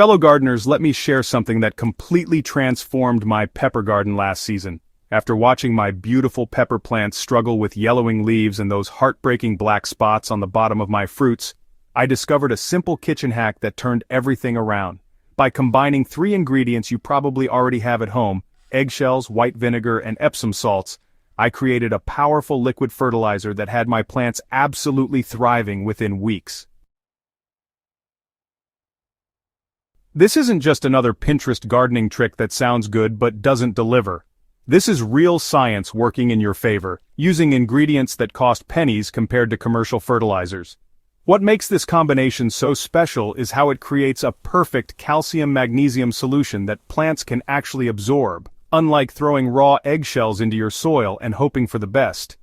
Fellow gardeners, let me share something that completely transformed my pepper garden last season. After watching my beautiful pepper plants struggle with yellowing leaves and those heartbreaking black spots on the bottom of my fruits, I discovered a simple kitchen hack that turned everything around. By combining 3 ingredients you probably already have at home, eggshells, white vinegar, and Epsom salts, I created a powerful liquid fertilizer that had my plants absolutely thriving within weeks. This isn't just another Pinterest gardening trick that sounds good but doesn't deliver. This is real science working in your favor, using ingredients that cost pennies compared to commercial fertilizers. What makes this combination so special is how it creates a perfect calcium-magnesium solution that plants can actually absorb, unlike throwing raw eggshells into your soil and hoping for the best.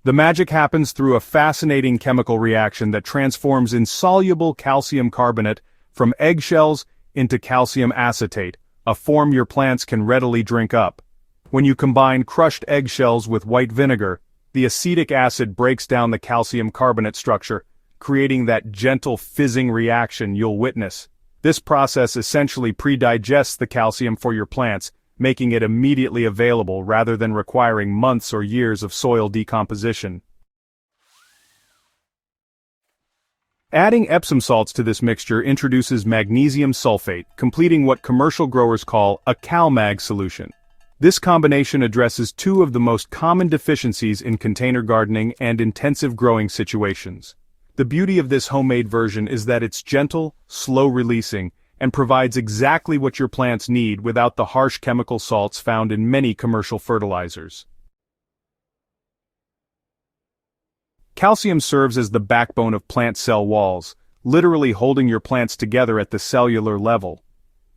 The magic happens through a fascinating chemical reaction that transforms insoluble calcium carbonate from eggshells into calcium acetate, a form your plants can readily drink up. When you combine crushed eggshells with white vinegar, the acetic acid breaks down the calcium carbonate structure, creating that gentle fizzing reaction you'll witness. This process essentially pre-digests the calcium for your plants, making it immediately available rather than requiring months or years of soil decomposition. Adding Epsom salts to this mixture introduces magnesium sulfate, completing what commercial growers call a CalMag solution. This combination addresses 2 of the most common deficiencies in container gardening and intensive growing situations. The beauty of this homemade version is that it's gentle, slow-releasing, and provides exactly what your plants need without the harsh chemical salts found in many commercial fertilizers. Calcium serves as the backbone of plant cell walls, literally holding your plants together at the cellular level.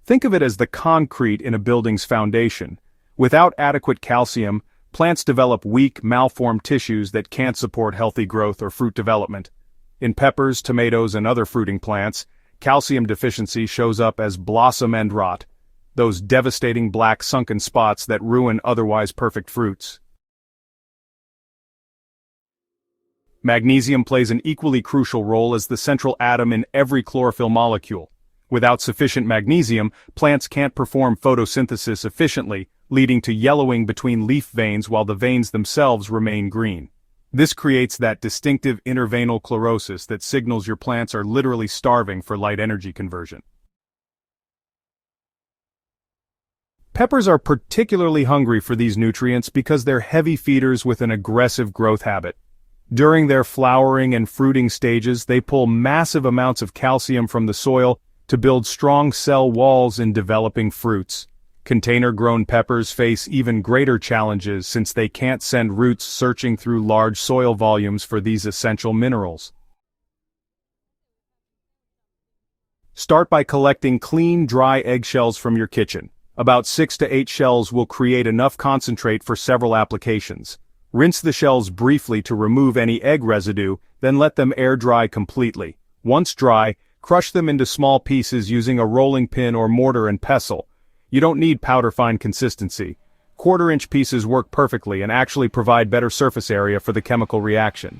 Think of it as the concrete in a building's foundation. Without adequate calcium, plants develop weak, malformed tissues that can't support healthy growth or fruit development. In peppers, tomatoes, and other fruiting plants, calcium deficiency shows up as blossom end rot, those devastating black sunken spots that ruin otherwise perfect fruits. Magnesium plays an equally crucial role as the central atom in every chlorophyll molecule. Without sufficient magnesium, plants can't perform photosynthesis efficiently, leading to yellowing between leaf veins while the veins themselves remain green. This creates that distinctive interveinal chlorosis that signals your plants are literally starving for light energy conversion. Peppers are particularly hungry for these nutrients because they're heavy feeders with an aggressive growth habit. During their flowering and fruiting stages, they pull massive amounts of calcium from the soil to build strong cell walls in developing fruits. Container-grown peppers face even greater challenges since they can't send roots searching through large soil volumes for these essential minerals. Start by collecting clean, dry eggshells from your kitchen. About 6 to 8 shells will create enough concentrate for several applications. Rinse the shells briefly to remove any egg residue, then let them air dry completely. Once dry, crush them into small pieces using a rolling pin or mortar and pestle. You don't need powder-fine consistency. Quarter-inch pieces work perfectly and actually provide better surface area for the chemical reaction.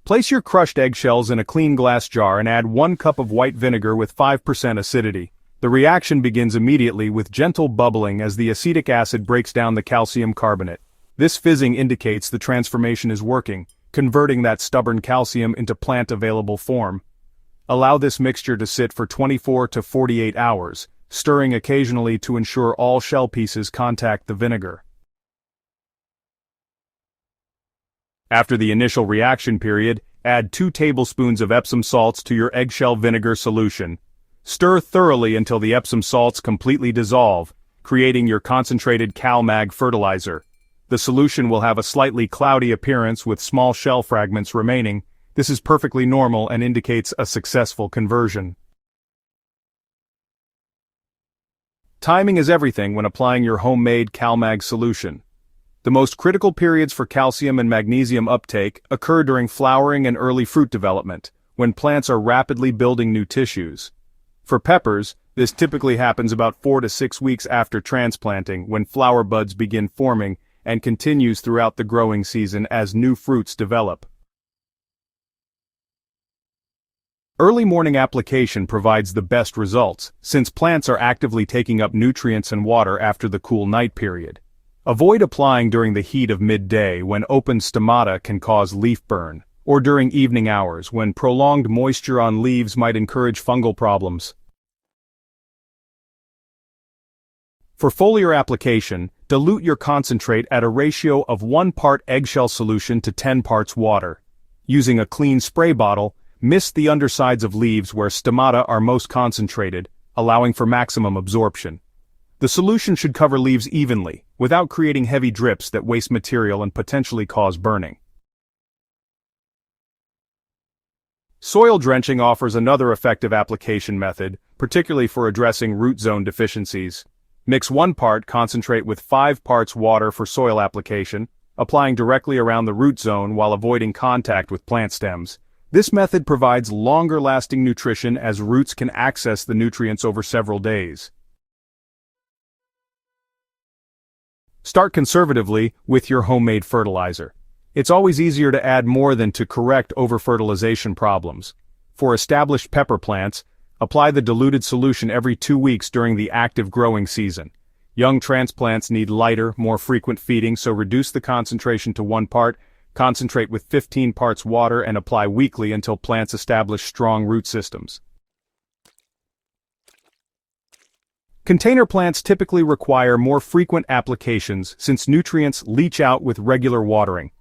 Place your crushed eggshells in a clean glass jar and add 1 cup of white vinegar with 5% acidity. The reaction begins immediately with gentle bubbling as the acetic acid breaks down the calcium carbonate. This fizzing indicates the transformation is working, converting that stubborn calcium into plant-available form. Allow this mixture to sit for 24 to 48 hours, stirring occasionally to ensure all shell pieces contact the vinegar. After the initial reaction period, add 2 tablespoons of Epsom salts to your eggshell vinegar solution. Stir thoroughly until the Epsom salts completely dissolve, creating your concentrated CalMag fertilizer. The solution will have a slightly cloudy appearance with small shell fragments remaining. This is perfectly normal and indicates a successful conversion. Timing is everything when applying your homemade CalMag solution. The most critical periods for calcium and magnesium uptake occur during flowering and early fruit development, when plants are rapidly building new tissues. For peppers, this typically happens about 4 to 6 weeks after transplanting, when flower buds begin forming, and continues throughout the growing season as new fruits develop. Early morning application provides the best results, since plants are actively taking up nutrients and water after the cool night period. Avoid applying during the heat of midday when open stomata can cause leaf burn, or during evening hours when prolonged moisture on leaves might encourage fungal problems. For foliar application, dilute your concentrate at a ratio of 1 part eggshell solution to 10 parts water. Using a clean spray bottle, mist the undersides of leaves where stomata are most concentrated, allowing for maximum absorption. The solution should cover leaves evenly, without creating heavy drips that waste material and potentially cause burning. Soil drenching offers another effective application method, particularly for addressing root zone deficiencies. Mix 1 part concentrate with 5 parts water for soil application, applying directly around the root zone while avoiding contact with plant stems. This method provides longer-lasting nutrition as roots can access the nutrients over several days. Start conservatively with your homemade fertilizer. It's always easier to add more than to correct over-fertilization problems. For established pepper plants, apply the diluted solution every 2 weeks during the active growing season. Young transplants need lighter, more frequent feeding, so reduce the concentration to 1 part, concentrate with 15 parts water and apply weekly until plants establish strong root systems. Container plants typically require more frequent applications since nutrients leach out with regular watering.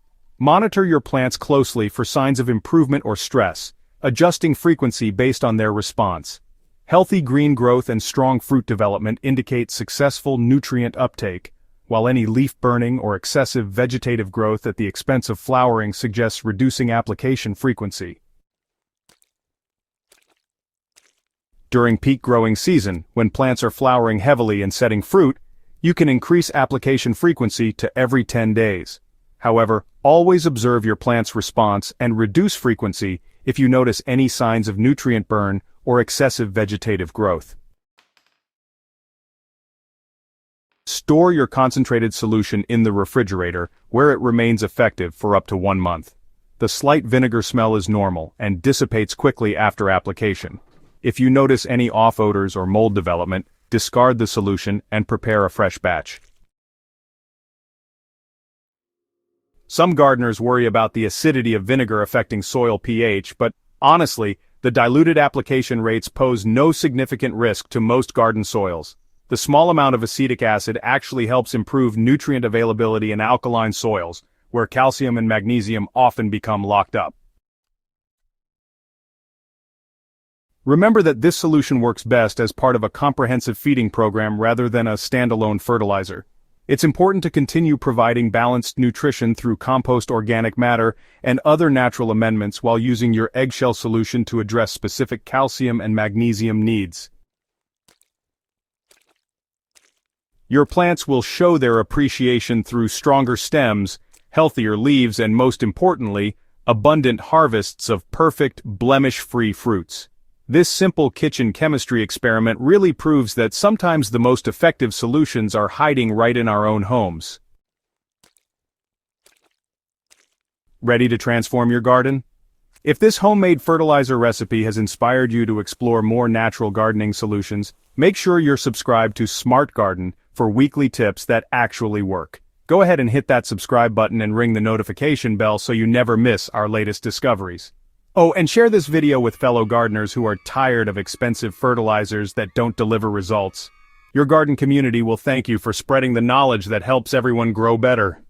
Monitor your plants closely for signs of improvement or stress, adjusting frequency based on their response. Healthy green growth and strong fruit development indicate successful nutrient uptake, while any leaf burning or excessive vegetative growth at the expense of flowering suggests reducing application frequency. During peak growing season, when plants are flowering heavily and setting fruit, you can increase application frequency to every 10 days. However, always observe your plant's response and reduce frequency if you notice any signs of nutrient burn or excessive vegetative growth. Store your concentrated solution in the refrigerator, where it remains effective for up to 1 month. The slight vinegar smell is normal and dissipates quickly after application. If you notice any off odors or mold development, discard the solution and prepare a fresh batch. Some gardeners worry about the acidity of vinegar affecting soil pH, but honestly, the diluted application rates pose no significant risk to most garden soils. The small amount of acetic acid actually helps improve nutrient availability in alkaline soils, where calcium and magnesium often become locked up. Remember that this solution works best as part of a comprehensive feeding program rather than a standalone fertilizer. It's important to continue providing balanced nutrition through compost organic matter and other natural amendments while using your eggshell solution to address specific calcium and magnesium needs. Your plants will show their appreciation through stronger stems, healthier leaves, and most importantly, abundant harvests of perfect, blemish-free fruits. This simple kitchen chemistry experiment really proves that sometimes the most effective solutions are hiding right in our own homes. Ready to transform your garden? If this homemade fertilizer recipe has inspired you to explore more natural gardening solutions, make sure you're subscribed to Smart Garden for weekly tips that actually work. Go ahead and hit that subscribe button and ring the notification bell so you never miss our latest discoveries. Oh, and share this video with fellow gardeners who are tired of expensive fertilizers that don't deliver results. Your garden community will thank you for spreading the knowledge that helps everyone grow better.